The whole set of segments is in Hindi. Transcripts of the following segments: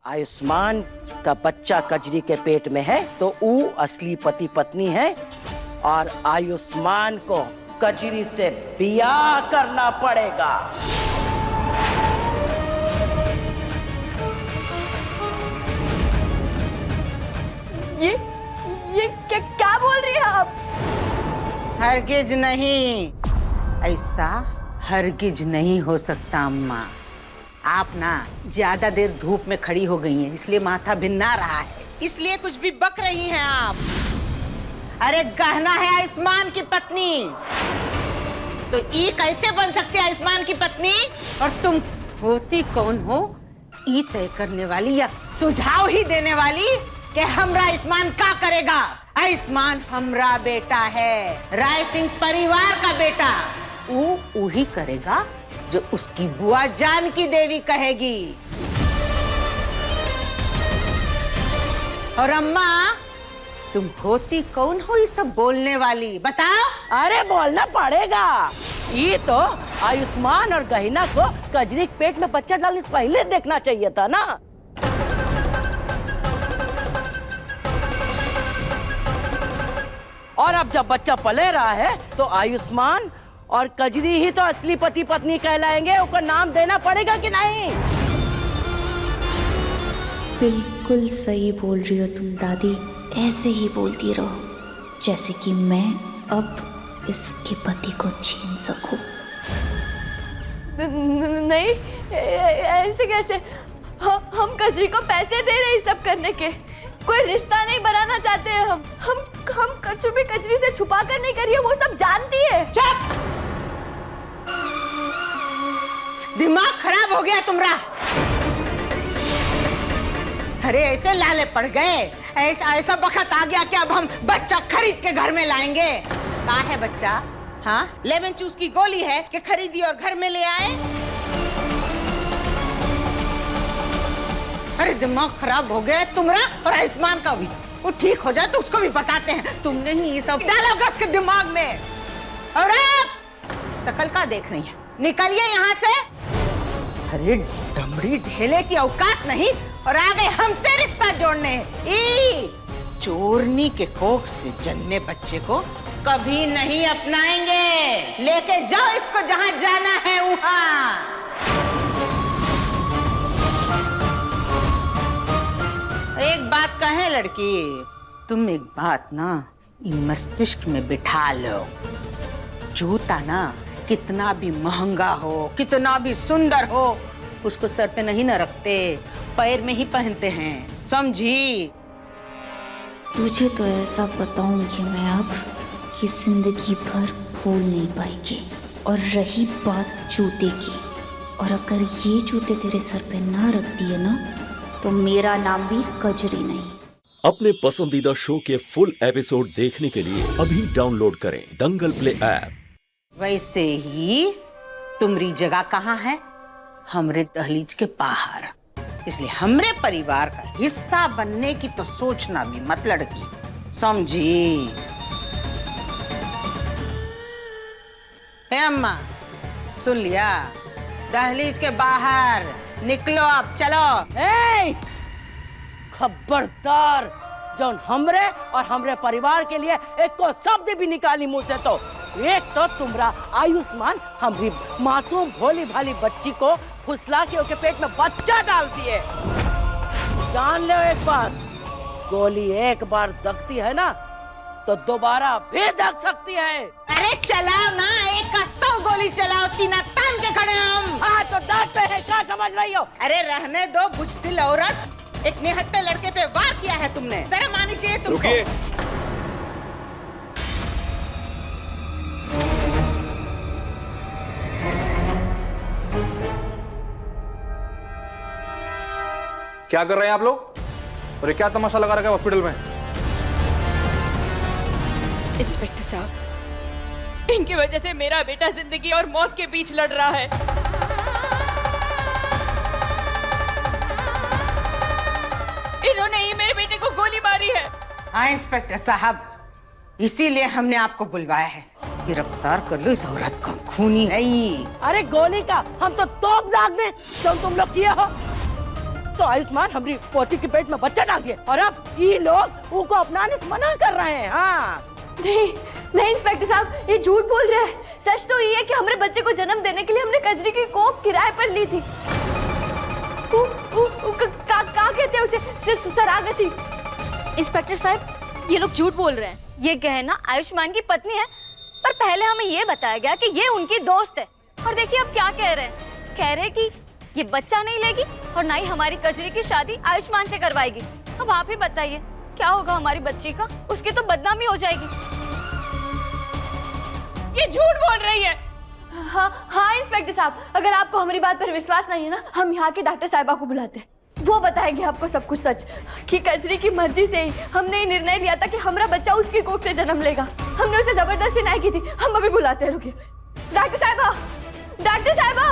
आयुष्मान का बच्चा कजरी के पेट में है तो वो असली पति पत्नी है और आयुष्मान को कजरी से ब्याह करना पड़ेगा। ये क्या बोल रही है आप? हरगिज नहीं, ऐसा हरगिज नहीं हो सकता अम्मा। आप ना ज्यादा देर धूप में खड़ी हो गई हैं, इसलिए माथा भिन्ना रहा है, इसलिए कुछ भी बक रही हैं आप। अरे गहना है आयुष्मान की पत्नी, तो ये कैसे बन सकती है आयुष्मान की पत्नी? और तुम होती कौन हो ये तय करने वाली या सुझाव ही देने वाली कि हमरा आयुष्मान क्या करेगा? आयुष्मान हमरा बेटा है, राय सिंह परिवार का बेटा। वो ही करेगा जो उसकी बुआ जानकी देवी कहेगी। और अम्मा तुम होती कौन हो ये सब बोलने वाली, बताओ? अरे बोलना पड़ेगा, ये तो आयुष्मान और गहीना को कजरी के पेट में बच्चा डालने से पहले देखना चाहिए था ना। और अब जब बच्चा पले रहा है तो आयुष्मान और कजरी ही तो असली पति पत्नी कहलाएंगे, उसको नाम देना पड़ेगा कि नहीं? बिल्कुल सही बोल रही हो तुम दादी, ऐसे ही बोलती रहो जैसे कि मैं अब इसके पति को छीन सकूं। नहीं, ऐसे कैसे? हम कजरी को पैसे दे रहे हैं सब करने के, कोई रिश्ता नहीं बनाना चाहते हैं। हम कछु भी कजरी से छुपा कर नहीं करिए, वो सब जानती है। चुप! दिमाग खराब हो गया तुम्हारा। अरे ऐसे लाले पड़ गए, ऐसा वक्त आ गया कि अब हम बच्चा खरीद के घर में लाएंगे। कहाँ है बच्चा? हाँ, लेमन जूस की गोली है कि खरीदी और घर में ले आए? अरे दिमाग खराब हो गया तुम्हारा और आयुष्मान का भी। वो ठीक हो जाए तो उसको भी बताते हैं। तुमने ही ये सब डाला होगा उसके दिमाग में। और आप शकल का देख रही है, निकलिए यहाँ से। अरे डमरी ढेले की औकात नहीं और आ गए हमसे रिश्ता जोड़ने। चोरनी के कोख से जन्मे बच्चे को कभी नहीं अपनाएंगे। लेके जाओ इसको जहाँ जाना है वहाँ। एक बात कहें लड़की, तुम एक बात ना मस्तिष्क में बिठा लो। जूता ना कितना भी महंगा हो, कितना भी सुंदर हो, उसको सर पे नहीं ना रखते, पैर में ही पहनते हैं, समझी? तुझे तो ऐसा बताऊंगी मैं अब कि जिंदगी भर भूल नहीं पाएगी। और रही बात जूते की, और अगर ये जूते तेरे सर पे ना रख दिए ना तो मेरा नाम भी कजरी नहीं। अपने पसंदीदा शो के फुल एपिसोड देखने के लिए अभी डाउनलोड करें दंगल प्ले ऐप। वैसे ही तुम्हारी जगह कहाँ है? हमरे दहलीज के बाहर। इसलिए हमरे परिवार का हिस्सा बनने की तो सोचना भी मत लड़की, समझी? अम्मा सुन लिया? दहलीज के बाहर निकलो, अब चलो। खबरदार, जो हमरे और हमरे परिवार के लिए एक को शब्द भी निकाली मुंह से तो एक तो तुम्हारा आयुष्मान हमारी मासूम भोली भाली बच्ची को फुसला के उसके पेट में बच्चा डालती है। जान लो एक बात, गोली एक बार दगती है ना तो दोबारा भी दग सकती है। अरे चलाओ ना, एक का 100 गोली चलाओ, सीना तान के खड़े हम। हाँ तो डरते हैं, क्या समझ रही हो? अरे रहने दो बुझदिल औरत, एक निहत्ते लड़के पे वार किया है तुमने, शर्म आनी चाहिए तुमको। क्या कर रहे हैं आप लोग? और ये क्या तमाशा लगा रखा है हॉस्पिटल में? इंस्पेक्टर साहब, इनकी वजह से मेरा बेटा जिंदगी और मौत के बीच लड़ रहा है। इन्होंने ही मेरे बेटे को गोली मारी है। हाँ इंस्पेक्टर साहब, इसीलिए हमने आपको बुलवाया है। गिरफ्तार कर लो इस औरत को, खूनी है ये। अरे गोली का हम तो तोप दाग दे जो तुम लोग किए हो। तो आयुष्मान हमारी पोती के पेट में बच्चा डाल दिए और अब ये लोग उनको अपनाने से मना कर रहे हैं। हाँ नहीं नहीं इंस्पेक्टर साहब, ये झूठ बोल रहे हैं। सच तो ये है कि हमारे बच्चे को जन्म देने के लिए हमने कजरी की कोख किराए पर ली थी। क्या कहते हैं उसे? सरागसी। इंस्पेक्टर साहब, ये लोग झूठ बोल रहे हैं। ये गहना आयुष्मान की पत्नी है, पर पहले हमें ये बताया गया कि ये उनकी दोस्त है। और देखिए अब क्या कह रहे हैं। कह रहे हैं कि ये बच्चा नहीं लेगी और ना ही हमारी कजरी की शादी आयुष्मान से करवाएगी। अब आप ही बताइए क्या होगा हमारी बच्ची का? उसकी तो बदनामी हो जाएगी। ये झूठ बोल रही है। हाँ इंस्पेक्टर साहब, अगर आपको हमारी बात पर विश्वास नहीं है ना, हम यहाँ के डॉक्टर साहिबा को बुलाते हैं। वो बताएंगे आपको सब कुछ सच, कि कजरी की मर्जी से ही हमने ये निर्णय लिया था कि हमारा बच्चा उसकी कोख से जन्म लेगा। हमने उसे जबरदस्ती नहीं की थी। हम अभी बुलाते हैं, रुकिए। डॉक्टर साहिबा, डॉक्टर साहिबा,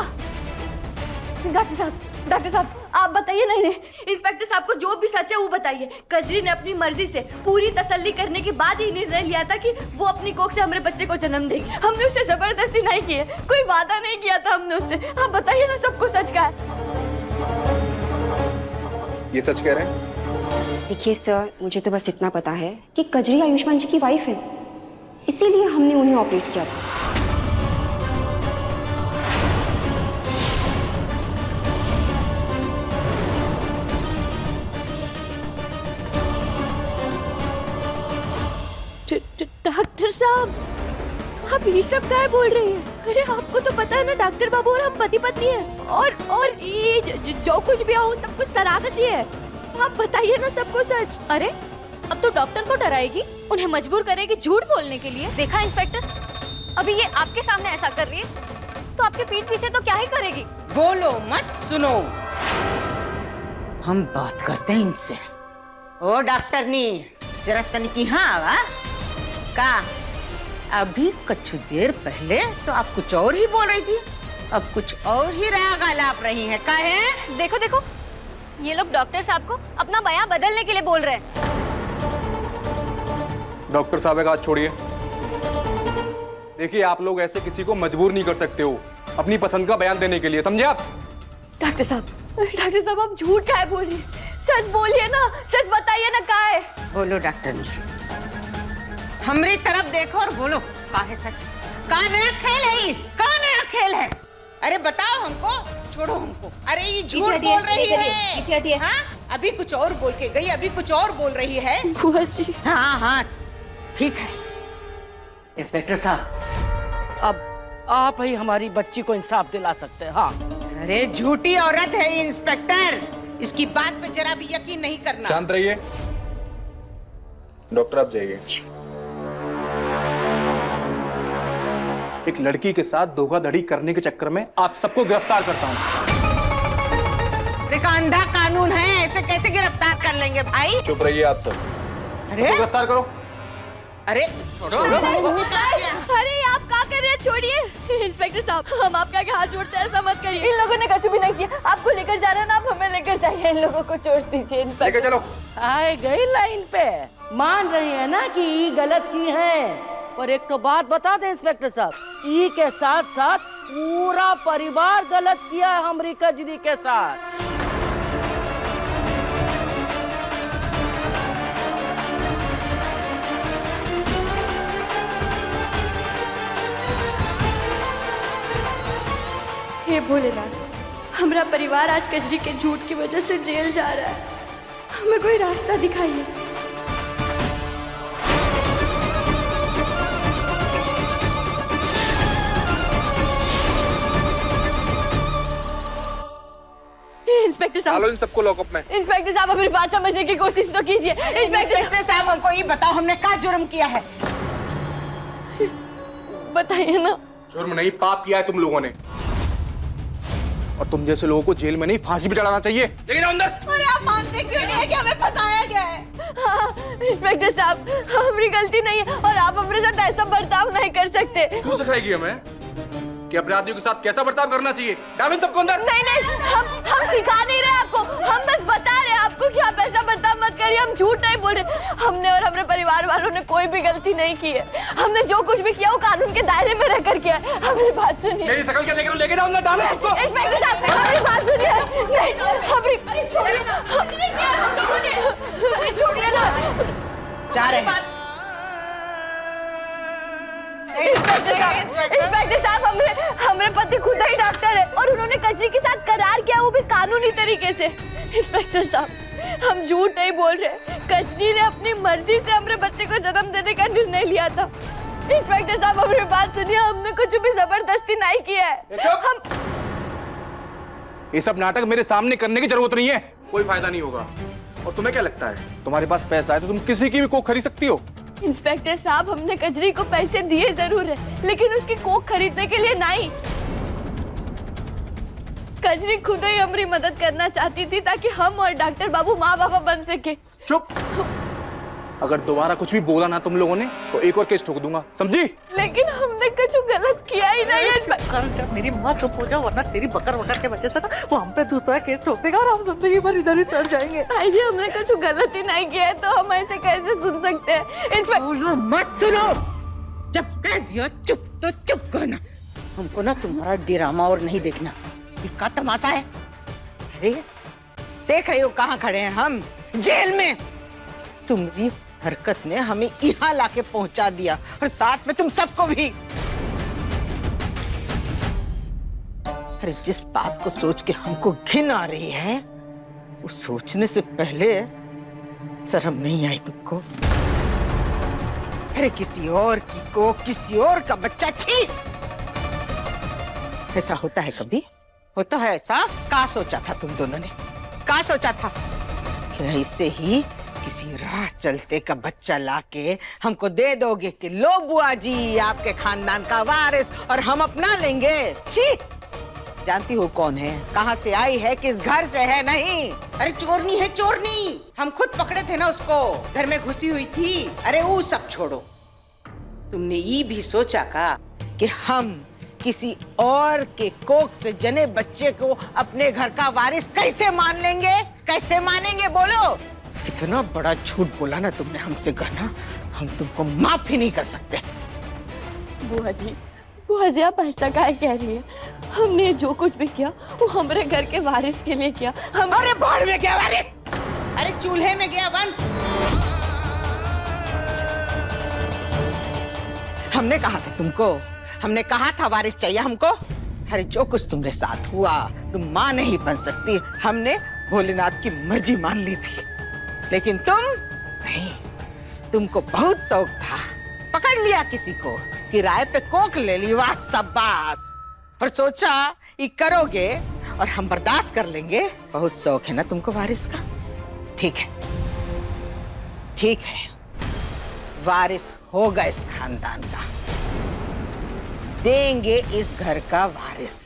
डॉक्टर साहब आप बताइए। नहीं इंस्पेक्टर साहब को जो भी सच है वो बताइए। कजरी ने अपनी मर्जी से पूरी तसल्ली करने के बाद ही निर्णय लिया था कि वो अपनी कोख से हमारे बच्चे को जन्म देगी। हमने उसे जबरदस्ती नहीं की है, कोई वादा नहीं किया था हमने उससे। आप बताइए ना सब कुछ सच का है। ये सच कह रहे हैं? देखिए सर, मुझे तो बस इतना पता है कि कजरी आयुष्मान जी की वाइफ है, इसीलिए हमने उन्हें ऑपरेट किया था। डॉक्टर साहब आप ये सब क्या बोल रही हैं? अरे आपको तो पता है ना डॉक्टर बाबू और हम पति पत्नी हैं, और ये जो कुछ भी हो सब कुछ सरागसी है। आप बताइए ना सबको सच। अरे अब तो डॉक्टर को डराएगी, उन्हें मजबूर करेगी झूठ बोलने के लिए। देखा इंस्पेक्टर, अभी ये आपके सामने ऐसा कर रही है तो आपके पीठ पीछे तो क्या ही करेगी। बोलो मत, सुनो, हम बात करते हैं इनसे। ओ डॉक्टरनी, जरा तनिकी हाँ वा का अभी कुछ देर पहले तो आप कुछ और ही बोल रही थी, अब कुछ और ही राग आलाप रही हैं। का है? देखो देखो, ये लोग डॉक्टर साहब को अपना बयान बदलने के लिए बोल रहे हैं। डॉक्टर साहब का हाथ छोड़िए। देखिए आप लोग ऐसे किसी को मजबूर नहीं कर सकते हो अपनी पसंद का बयान देने के लिए, समझे आप? डॉक्टर साहब आप झूठ क्या बोल रही हैं? सच बोलिए ना, सच बताइए ना क्या है। बोलो डॉक्टरनी, हमारी तरफ देखो और बोलो का है सच? का नया खेल है ये? का नया खेल है? अरे बताओ हमको, छोड़ो हमको। अरे ये झूठ बोल रही है। हाँ? अभी कुछ और बोल के गई, अभी कुछ और बोल रही है। बुआ जी। हाँ हाँ ठीक है। इंस्पेक्टर साहब, अब आप ही हमारी बच्ची को इंसाफ दिला सकते हैं। हाँ अरे झूठी औरत है ये इंस्पेक्टर, इसकी बात पे जरा भी यकीन नहीं करना। शांत रहिए। डॉक्टर आप जाइए। एक लड़की के साथ धोखाधड़ी करने के चक्कर में आप सबको गिरफ्तार करता हूँ। एक अंधा कानून है, ऐसे कैसे गिरफ्तार कर लेंगे भाई? चुप रहिए आप सब। अरे गिरफ्तार करो। अरे छोड़ो। अरे आप क्या कर रहे हैं? छोड़िए इंस्पेक्टर साहब, हम आपका हाथ जोड़ते हैं, ऐसा मत करिए। इन लोगों ने कुछ भी नहीं किया। आपको लेकर जा रहे हैं ना, आप हमें लेकर जाइए। इन लोगों को छोड़ दीजिए। लेके चलो। आए गई लाइन पे, मान रही है ना कि ये गलत की है। पर एक तो बात बता दे इंस्पेक्टर साहब, ई के साथ साथ पूरा परिवार गलत किया है हमारी कजरी के साथ। हे भोलेनाथ, हमारा परिवार आज कजरी के झूठ की वजह से जेल जा रहा है। हमें कोई रास्ता दिखाइए। इंस्पेक्टर साहब, इन सबको लॉकअप में। इंस्पेक्टर साहब हमारी बात समझने की कोशिश तो कीजिए। इंस्पेक्टर साहब हमको ये बताओ, हमने क्या जुर्म किया है? बताइए ना। जुर्म नहीं, पाप किया है तुम लोगों ने, और तुम जैसे लोगों को जेल में नहीं फांसी पे चढ़ाना चाहिए। लेकिन अंदर। अरे आप मानते क्यों नहीं है कि हमें फंसाया गया है? हाँ, इंस्पेक्टर साहब हमारी गलती नहीं है और आप हमारे साथ ऐसा बर्ताव नहीं कर सकते। क्यों सिखाएगी हमें कि अपराधियों के साथ कैसा बर्ताव करना चाहिए? डाल सबको अंदर। नहीं हम सिखा नहीं रहे आपको, हम बस बता रहे हैं आपको कि आप ऐसा बर्ताव मत करिए। करिए, हम झूठ नहीं बोल रहे। हमने और हमारे परिवार वालों ने कोई भी गलती नहीं की है। हमने जो कुछ भी किया वो कानून के दायरे में रहकर किया है। हमेरी बात सुनिए। मेरी शकल क्या देख रहे हो? लेके जाओ अंदर, डालो सबको। इंस्पेक्टर साहब, हमारी बात सुनिए। नहीं, हमारी छोड़िए ना, छोड़िए ना। जा रहे हैं। इंस्पेक्टर साहब, हमारे पति खुद ही डॉक्टर है और उन्होंने कजरी के साथ करार किया, वो भी कानूनी तरीके से। इंस्पेक्टर साहब, हम झूठ नहीं बोल रहे। कजरी ने अपनी मर्जी से हमारे बच्चे को जन्म देने का निर्णय लिया था। इंस्पेक्टर साहब, हमारी बात सुनिए, हमने कुछ भी जबरदस्ती नहीं किया है। हम ये सब नाटक मेरे सामने करने की जरूरत नहीं है, कोई फायदा नहीं होगा। और तुम्हें क्या लगता है तुम्हारे पास पैसा है तो तुम किसी की भी कोख खरीद सकती हो? इंस्पेक्टर साहब, हमने कजरी को पैसे दिए जरूर है, लेकिन उसकी कोख खरीदने के लिए नहीं। कजरी खुद ही हमारी मदद करना चाहती थी ताकि हम और डॉक्टर बाबू माँ बाबा बन सके। चुप। अगर दोबारा कुछ भी बोला ना तुम लोगों ने तो एक और केस ठोक दूंगा, समझी? लेकिन हमने कुछ गलत किया ही नहीं है। जब मेरी माँ चुप हो जाओ, वरना तेरी बकर वकर के वजह से ना वो हम पे दूसरा केस ठोक देगा और हम जिंदगी भर इधर ही चढ़ जाएंगे। भाई जी, हमने कुछ गलत ही नहीं किया है तो हम ऐसे कैसे सुन सकते हैं? बोलो मत, सुनो। जब कह दिया चुप तो चुप करना। हमको ना तुम्हारा ड्रामा और नहीं देखना। ये क्या तमाशा है? अरे देख रही हो कहाँ खड़े हैं हम? जेल में। तुम्हारी हरकत ने हमें यहाँ लाके पहुंचा दिया और साथ में तुम सबको भी। अरे जिस बात को सोच के हमको घिन आ रही है वो सोचने से पहले शर्म नहीं आई तुमको? अरे किसी और की को, किसी और का बच्चा, छी! ऐसा होता है कभी? होता है ऐसा? क्या सोचा था तुम दोनों ने? क्या सोचा था कि ऐसे ही किसी राह चलते का बच्चा लाके हमको दे दोगे कि लो बुआ जी आपके खानदान का वारिस और हम अपना लेंगे? छी! जानती हो कौन है, कहाँ से आई है, किस घर से है? नहीं, अरे चोरनी है, चोरनी। हम खुद पकड़े थे ना उसको, घर में घुसी हुई थी। अरे वो सब छोड़ो, तुमने ये भी सोचा का कि हम किसी और के कोख से जने बच्चे को अपने घर का वारिस कैसे मान लेंगे? कैसे मानेंगे बोलो? इतना बड़ा झूठ बोला ना तुमने हमसे, गहना, हम तुमको माफ ही नहीं कर सकते। बुआ जी आप ऐसा काहे कह रही है? हमने जो कुछ भी किया वो हमारे घर के वारिस के लिए किया। हमारे बाढ़ में गया वारिस, अरे चूल्हे में गया वंश। हमने कहा था तुमको, हमने कहा था वारिस चाहिए हमको। अरे जो कुछ तुम्हारे साथ हुआ, तुम माँ नहीं बन सकती, हमने भोलेनाथ की मर्जी मान ली थी। लेकिन तुम नहीं, तुमको बहुत शौक था, पकड़ लिया किसी को, किराए पे कोख ले ली, वाह शाबाश, और सोचा ये करोगे और हम बर्दाश्त कर लेंगे। बहुत शौक है ना तुमको वारिस का? ठीक है, ठीक है, वारिस होगा इस खानदान का, देंगे इस घर का वारिस।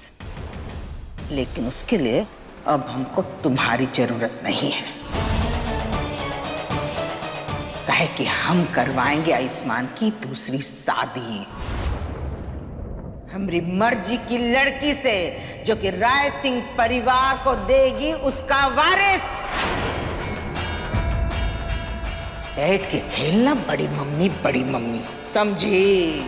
लेकिन उसके लिए अब हमको तुम्हारी जरूरत नहीं है, कहे कि हम करवाएंगे आयुष्मान की दूसरी शादी हमारी मर्जी की लड़की से, जो कि राय सिंह परिवार को देगी उसका वारिस। बैठ के खेलना बड़ी मम्मी, समझी?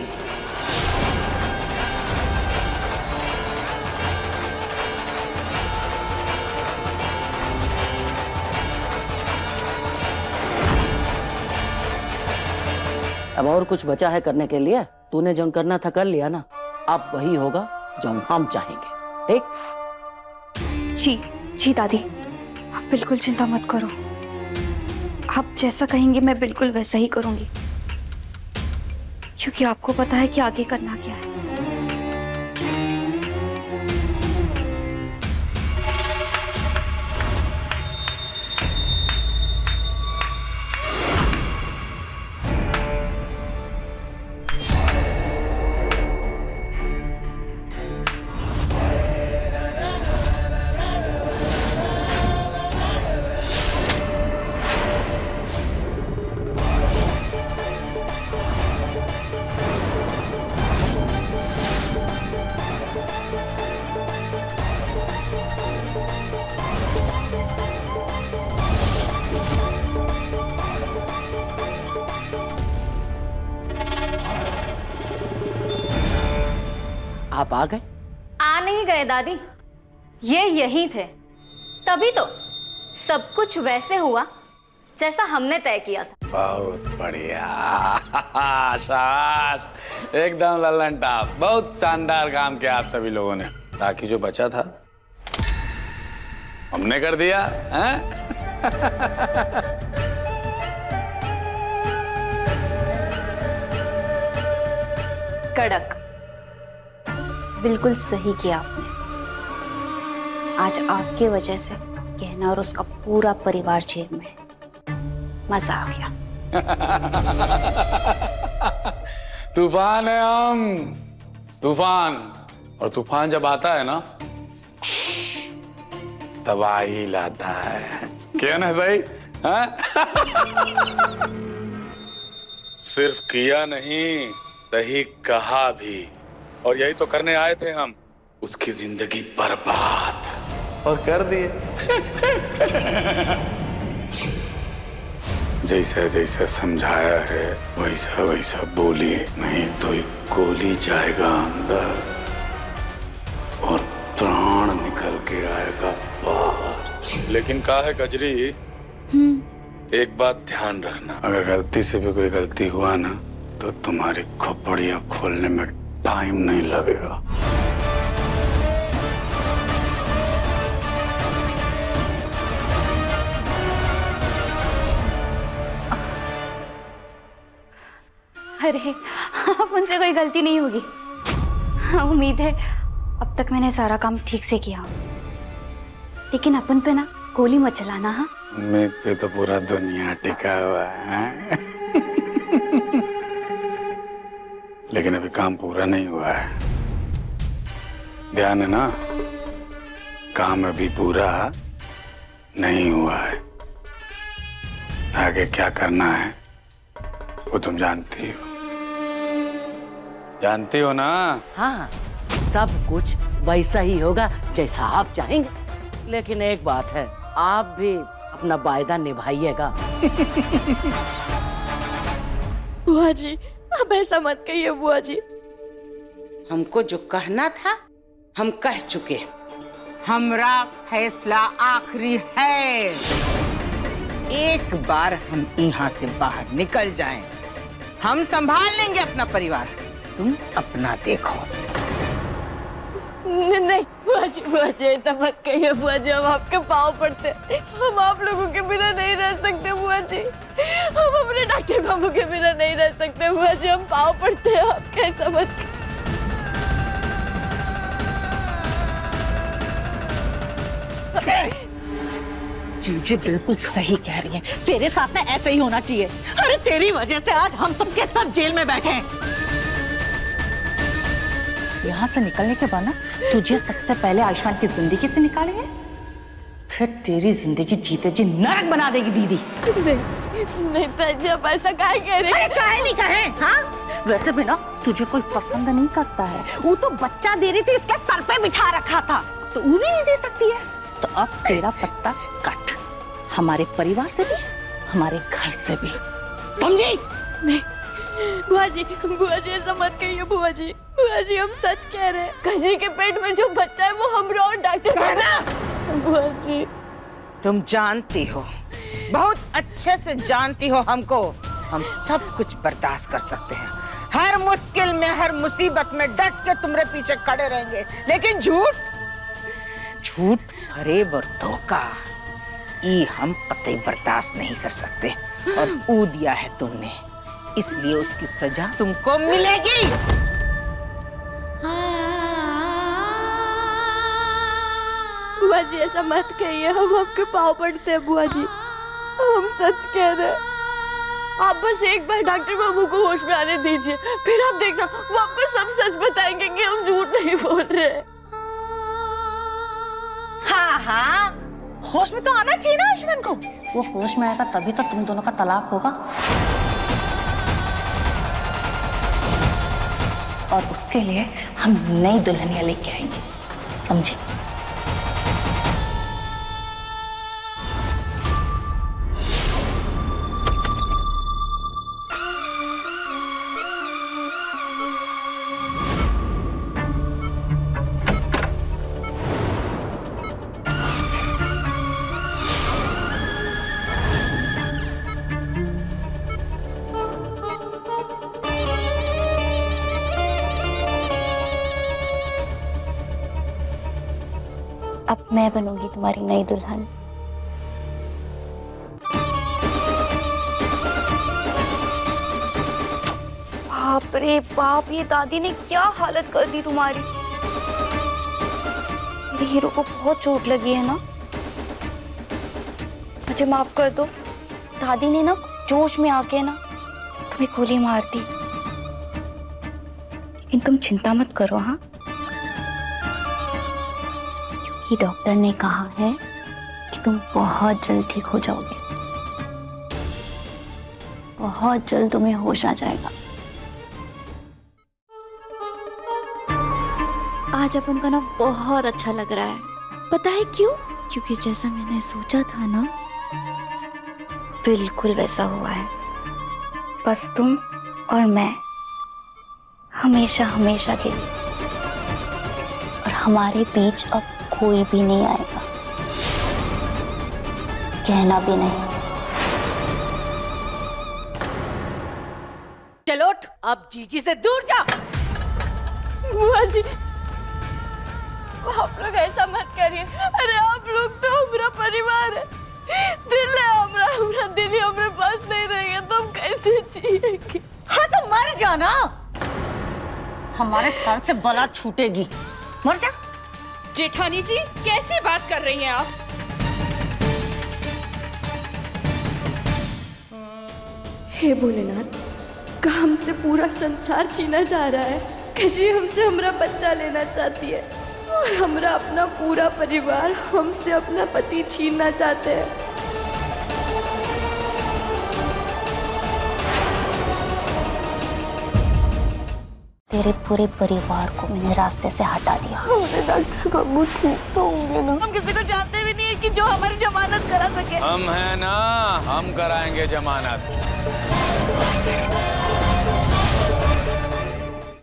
अब और कुछ बचा है करने के लिए? तूने जो करना था कर लिया ना, अब वही होगा जो हम चाहेंगे, ठीक? जी दादी, आप बिल्कुल चिंता मत करो। आप जैसा कहेंगे मैं बिल्कुल वैसा ही करूंगी, क्योंकि आपको पता है कि आगे करना क्या है। आप आ गए? आ नहीं गए दादी, ये यही थे, तभी तो सब कुछ वैसे हुआ जैसा हमने तय किया था। बहुत बढ़िया, शाबाश, एकदम लल्लन टॉप। बहुत शानदार काम किया आप सभी लोगों ने। बाकी जो बचा था हमने कर दिया, हैं? कड़क, बिल्कुल सही किया आपने। आज आपके वजह से कहना और उसका पूरा परिवार जेल में है। मजा आ गया। तूफान है हम, तूफान। और तूफान जब आता है ना, तबाही लाता है। क्या ना सही? सिर्फ किया नहीं, सही कहा भी। और यही तो करने आए थे हम, उसकी जिंदगी बर्बाद, और कर दिए। जैसा जैसा समझाया है वैसा वैसा बोलिए, नहीं तो एक गोली जाएगा अंदर और प्राण निकल के आएगा बाहर। लेकिन कहा है कजरी, एक बात ध्यान रखना, अगर गलती से भी कोई गलती हुआ ना तो तुम्हारी खोपड़ियां खोलने में टाइम नहीं लगेगा। अरे, अब उनसे कोई गलती नहीं होगी। उम्मीद है अब तक मैंने सारा काम ठीक से किया, लेकिन अपन पे ना गोली मत चलाना। हाँ, उम्मीद पे तो पूरा दुनिया टिका हुआ है। लेकिन अभी काम पूरा नहीं हुआ है, ध्यान है ना? काम अभी पूरा नहीं हुआ है। आगे क्या करना है वो तुम जानती हो, जानती हो ना? हाँ, सब कुछ वैसा ही होगा जैसा आप चाहेंगे। लेकिन एक बात है, आप भी अपना वायदा निभाइएगा। बुआ जी, अब ऐसा मत कहिए बुआ जी। हमको जो कहना था हम कह चुके। हमरा फैसला आखिरी है। एक बार हम यहाँ से बाहर निकल जाएं, हम संभाल लेंगे अपना परिवार, तुम अपना देखो। नहीं बुआ जी ऐसा मत कहिए बुआ जी, हम आपके पाँव पड़ते, हम आप लोगों के बिना नहीं रह सकते बुआ जी। हम अपने डॉक्टर बाबू के बिना नहीं रह सकते बुआ जी, हम पाँव पड़ते हैं आपके, ऐसा मत। जीजी बिल्कुल सही कह रही है, तेरे साथ में ऐसा ही होना चाहिए। अरे तेरी वजह से आज हम सब के सब जेल में बैठे हैं। यहाँ से निकलने के बाद ना तुझे सबसे पहले आयुष्मान की जिंदगी से निकालेंगे, फिर तेरी जिंदगी जीते जी नरक बना देगी दीदी। नहीं ताजी, आप ऐसा काहे कह रहे हैं? काहे नहीं कहे? हाँ, वैसे भी ना तुझे कोई पसंद नहीं करता है। वो तो बच्चा दे रही थी, इसके सर पे बिठा रखा था, तो वो भी नहीं दे सकती है। तो अब तेरा पत्ता कट, हमारे परिवार से भी, हमारे घर से भी, समझी? नहीं बुआ जी ऐसा मत कहिए बुआ जी हम सच कह रहे हैं। कजरी के पेट में जो बच्चा है वो हमरा और डॉक्टर कहना। बुआ जी तुम जानती हो, बहुत अच्छे से जानती हो हमको, हम सब कुछ बर्दाश्त कर सकते हैं। हर मुश्किल में, हर मुसीबत में डट के तुम्हारे पीछे खड़े रहेंगे, लेकिन झूठ फरेब और धोखा ये हम कतई बर्दाश्त नहीं कर सकते। और ऊ दिया है तुमने, इसलिए उसकी सजा तुमको मिलेगी। बुआ जी ऐसा मत कहिए, हम आपके पाँव पड़ते हैं बुआ जी, हम सच कह रहे हैं। आप बस एक बार डॉक्टर बाबू को होश में आने दीजिए, फिर आप देखना वो आपको सब सच बताएंगे कि हम झूठ नहीं बोल रहे। हाँ, होश में तो आना चाहिए ना आयुष्मान को। वो होश में आएगा तभी तो तुम दोनों का तलाक होगा, और उसके लिए हम नई दुल्हनिया लेके आएंगे, समझे? अब मैं बनूंगी तुम्हारी नई दुल्हन। बाप रे बाप, ये दादी ने क्या हालत कर दी तुम्हारी। मेरे हीरो को बहुत चोट लगी है ना, मुझे माफ कर दो। दादी ने ना जोश में आके ना तुम्हें गोली मार दी। लेकिन तुम चिंता मत करो, हाँ, क्योंकि डॉक्टर ने कहा है कि तुम बहुत जल्द ठीक हो जाओगे। बहुत जल्द तुम्हें होश आ जाएगा। आज अपन का ना बहुत अच्छा लग रहा है। पता है क्यों? क्योंकि जैसा मैंने सोचा था ना, बिल्कुल वैसा हुआ है। बस तुम और मैं हमेशा हमेशा के लिए, और हमारे बीच अब कोई भी नहीं आएगा, कहना भी नहीं। चलो अब जीजी से दूर जा। बुआ जी, आप लोग ऐसा मत करिए। अरे आप लोग तो हमारा परिवार है, दिल है हमारा, हमारा दिल ही हमारे पास नहीं रहेगा तो हम कैसे जिएंगे? हाँ तो मर जाना, हमारे सर से बला छूटेगी, मर जा। जेठानी जी, कैसी बात कर रही हैं आप? हे भोलेनाथ, का हमसे पूरा संसार छीना जा रहा है। कजरी हमसे हमारा बच्चा लेना चाहती है और हमारा अपना पूरा परिवार हमसे अपना पति छीनना चाहते हैं। तेरे पूरे परिवार को मैंने रास्ते से हटा दिया। डॉक्टर बाबू ठीक तो होंगे ना? हम किसी को जानते भी नहीं है कि जो हमारी जमानत करा सके। हम हैं ना, हम कराएंगे जमानत।